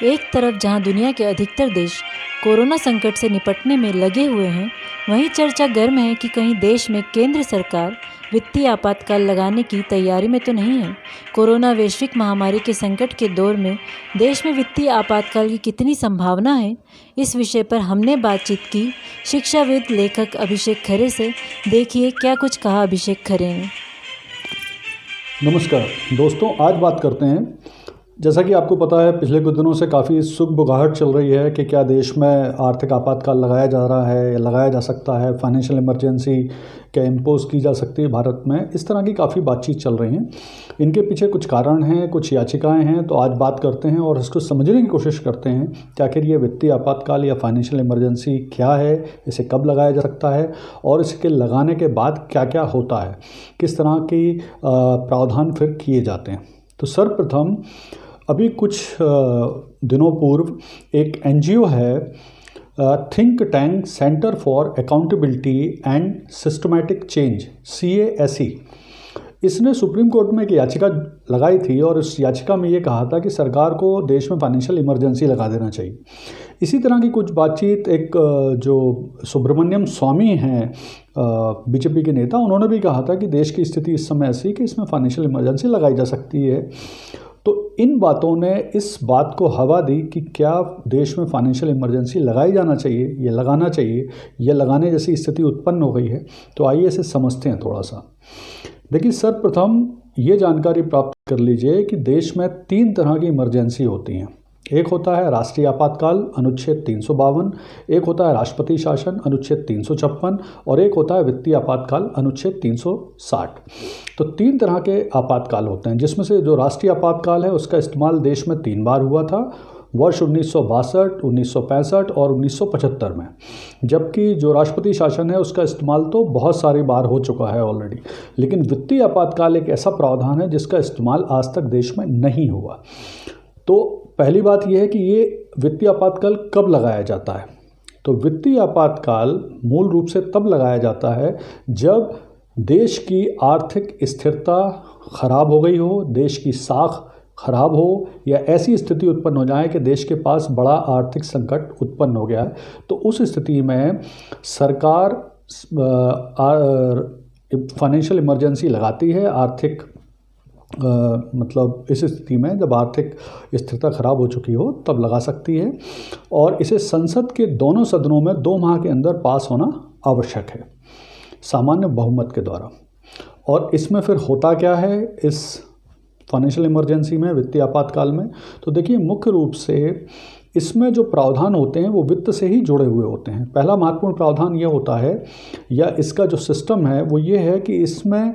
एक तरफ जहां दुनिया के अधिकतर देश कोरोना संकट से निपटने में लगे हुए हैं, वहीं चर्चा गर्म है कि कहीं देश में केंद्र सरकार वित्तीय आपातकाल लगाने की तैयारी में तो नहीं है। कोरोना वैश्विक महामारी के संकट के दौर में देश में वित्तीय आपातकाल की कितनी संभावना है, इस विषय पर हमने बातचीत की शिक्षाविद लेखक अभिषेक खरे से। देखिए क्या कुछ कहा अभिषेक खरे ने। नमस्कार दोस्तों, आज बात करते हैं, जैसा कि आपको पता है पिछले कुछ दिनों से काफ़ी सुगबुगाहट चल रही है कि क्या देश में आर्थिक आपातकाल लगाया जा रहा है या लगाया जा सकता है, फाइनेंशियल इमरजेंसी क्या इम्पोज की जा सकती है भारत में। इस तरह की काफ़ी बातचीत चल रही हैं। इनके पीछे कुछ कारण हैं, कुछ याचिकाएं हैं, तो आज बात करते हैं और इसको समझने की कोशिश करते हैं कि आखिर ये वित्तीय आपातकाल या फाइनेंशियल इमरजेंसी क्या है, इसे कब लगाया जा सकता है और इसके लगाने के बाद क्या क्या होता है, किस तरह की प्रावधान फिर किए जाते हैं। तो सर्वप्रथम अभी कुछ दिनों पूर्व एक एनजीओ है, think tank centre for accountability and systematic change CASE, इसने सुप्रीम कोर्ट में एक याचिका लगाई थी और इस याचिका में ये कहा था कि सरकार को देश में फाइनेंशियल इमरजेंसी लगा देना चाहिए। इसी तरह की कुछ बातचीत एक जो सुब्रमण्यम स्वामी हैं बीजेपी के नेता, उन्होंने भी कहा था कि देश की स्थिति इस समय ऐसी कि इसमें फाइनेंशियल इमरजेंसी लगाई जा सकती है। तो इन बातों ने इस बात को हवा दी कि क्या देश में फाइनेंशियल इमरजेंसी लगाई जाना चाहिए या लगाना चाहिए या लगाने जैसी स्थिति उत्पन्न हो गई है। तो आइए इसे समझते हैं थोड़ा सा। देखिए, सर्वप्रथम ये जानकारी प्राप्त कर लीजिए कि देश में 3 तरह की इमरजेंसी होती हैं। एक होता है राष्ट्रीय आपातकाल अनुच्छेद 352, एक होता है राष्ट्रपति शासन अनुच्छेद 356 और एक होता है वित्तीय आपातकाल अनुच्छेद 360। तो 3 तरह के आपातकाल होते हैं, जिसमें से जो राष्ट्रीय आपातकाल है उसका इस्तेमाल देश में 3 बार हुआ था, वर्ष 1962, 1965 और 1975 में। जबकि जो राष्ट्रपति शासन है उसका इस्तेमाल तो बहुत सारी बार हो चुका है ऑलरेडी। लेकिन वित्तीय आपातकाल एक ऐसा प्रावधान है जिसका इस्तेमाल आज तक देश में नहीं हुआ। तो पहली बात यह है कि ये वित्तीय आपातकाल कब लगाया जाता है। तो वित्तीय आपातकाल मूल रूप से तब लगाया जाता है जब देश की आर्थिक स्थिरता खराब हो गई हो, देश की साख खराब हो या ऐसी स्थिति उत्पन्न हो जाए कि देश के पास बड़ा आर्थिक संकट उत्पन्न हो गया है। तो उस स्थिति में सरकार फाइनेंशियल इमरजेंसी लगाती है। आर्थिक मतलब इस स्थिति में जब आर्थिक स्थिरता खराब हो चुकी हो तब लगा सकती है और इसे संसद के दोनों सदनों में 2 माह के अंदर पास होना आवश्यक है, सामान्य बहुमत के द्वारा। और इसमें फिर होता क्या है इस फाइनेंशियल इमरजेंसी में, वित्तीय आपातकाल में? तो देखिए, मुख्य रूप से इसमें जो प्रावधान होते हैं वो वित्त से ही जुड़े हुए होते हैं। पहला महत्वपूर्ण प्रावधान ये होता है या इसका जो सिस्टम है वो ये है कि इसमें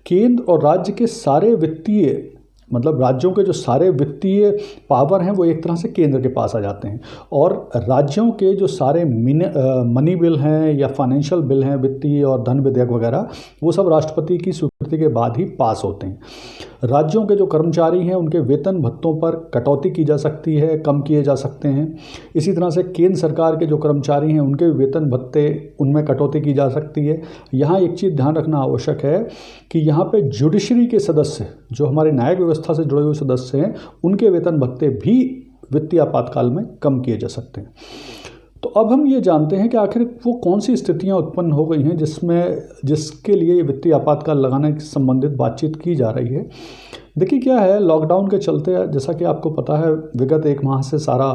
केंद्र और राज्य के सारे वित्तीय, मतलब राज्यों के जो सारे वित्तीय पावर हैं वो एक तरह से केंद्र के पास आ जाते हैं और राज्यों के जो सारे मनी बिल हैं या फाइनेंशियल बिल हैं, वित्तीय और धन विधेयक वगैरह, वो सब राष्ट्रपति की स्वीकृति के बाद ही पास होते हैं। राज्यों के जो कर्मचारी हैं उनके वेतन भत्तों पर कटौती की जा सकती है, कम किए जा सकते हैं। इसी तरह से केंद्र सरकार के जो कर्मचारी हैं उनके वेतन भत्ते, उनमें कटौती की जा सकती है। यहाँ एक चीज़ ध्यान रखना आवश्यक है कि यहाँ पे जुडिशरी के सदस्य, जो हमारे न्यायिक व्यवस्था से जुड़े हुए सदस्य हैं, उनके वेतन भत्ते भी वित्तीय आपातकाल में कम किए जा सकते हैं। तो अब हम ये जानते हैं कि आखिर वो कौन सी स्थितियां उत्पन्न हो गई हैं जिसके लिए वित्तीय आपातकाल लगाने से संबंधित बातचीत की जा रही है। देखिए क्या है, लॉकडाउन के चलते, जैसा कि आपको पता है, विगत 1 माह से सारा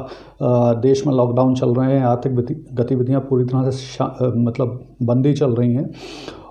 देश में लॉकडाउन चल रहे हैं। आर्थिक गतिविधियां पूरी तरह से मतलब बंदी चल रही हैं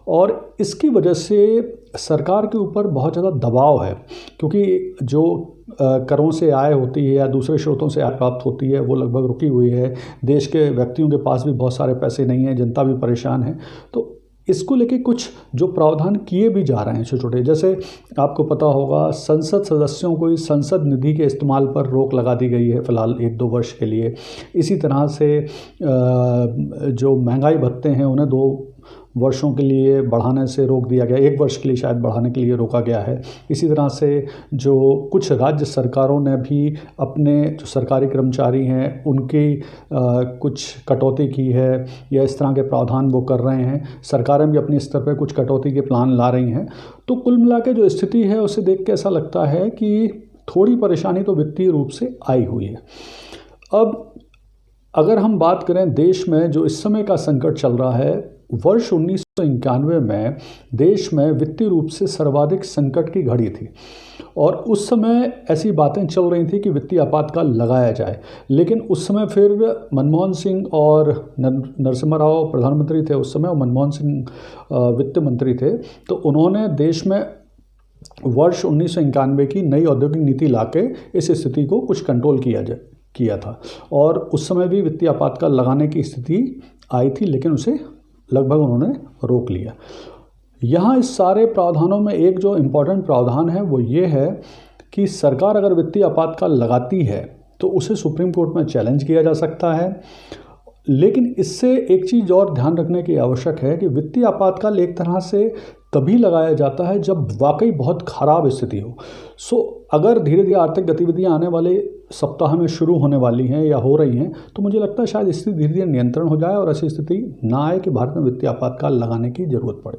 और इसकी वजह से सरकार के ऊपर बहुत ज़्यादा दबाव है, क्योंकि जो करों से आय होती है या दूसरे स्रोतों से आय प्राप्त होती है वो लगभग रुकी हुई है। देश के व्यक्तियों के पास भी बहुत सारे पैसे नहीं हैं, जनता भी परेशान है। तो इसको लेके कुछ जो प्रावधान किए भी जा रहे हैं छोटे छोटे, जैसे आपको पता होगा संसद सदस्यों को इस संसद निधि के इस्तेमाल पर रोक लगा दी गई है फ़िलहाल 1-2 वर्ष के लिए। इसी तरह से जो महंगाई भत्ते हैं उन्हें 2 वर्षों के लिए बढ़ाने से रोक दिया गया, 1 वर्ष के लिए शायद बढ़ाने के लिए रोका गया है। इसी तरह से जो कुछ राज्य सरकारों ने भी अपने जो सरकारी कर्मचारी हैं उनकी कुछ कटौती की है या इस तरह के प्रावधान वो कर रहे हैं। सरकारें भी अपने स्तर पर कुछ कटौती के प्लान ला रही हैं। तो कुल मिला के जो स्थिति है उसे देख के ऐसा लगता है कि थोड़ी परेशानी तो वित्तीय रूप से आई हुई है। अब अगर हम बात करें देश में जो इस समय का संकट चल रहा है, वर्ष 1991 में देश में वित्तीय रूप से सर्वाधिक संकट की घड़ी थी और उस समय ऐसी बातें चल रही थी कि वित्तीय आपातकाल लगाया जाए, लेकिन उस समय फिर मनमोहन सिंह और नरसिम्हा राव प्रधानमंत्री थे उस समय और मनमोहन सिंह वित्त मंत्री थे, तो उन्होंने देश में वर्ष 1991 की नई औद्योगिक नीति लाके इस स्थिति को कुछ कंट्रोल किया था और उस समय भी वित्तीय आपातकाल लगाने की स्थिति आई थी, लेकिन उसे लगभग उन्होंने रोक लिया। यहाँ इस सारे प्रावधानों में एक जो इम्पोर्टेंट प्रावधान है वो ये है कि सरकार अगर वित्तीय आपातकाल लगाती है तो उसे सुप्रीम कोर्ट में चैलेंज किया जा सकता है, लेकिन इससे एक चीज़ और ध्यान रखने की आवश्यक है कि वित्तीय आपातकाल एक तरह से तभी लगाया जाता है जब वाकई बहुत ख़राब स्थिति हो। अगर धीरे धीरे आर्थिक गतिविधियां आने वाले सप्ताह में शुरू होने वाली हैं या हो रही हैं तो मुझे लगता है शायद स्थिति धीरे धीरे नियंत्रण हो जाए और ऐसी स्थिति ना आए कि भारत में वित्तीय आपातकाल लगाने की ज़रूरत पड़े।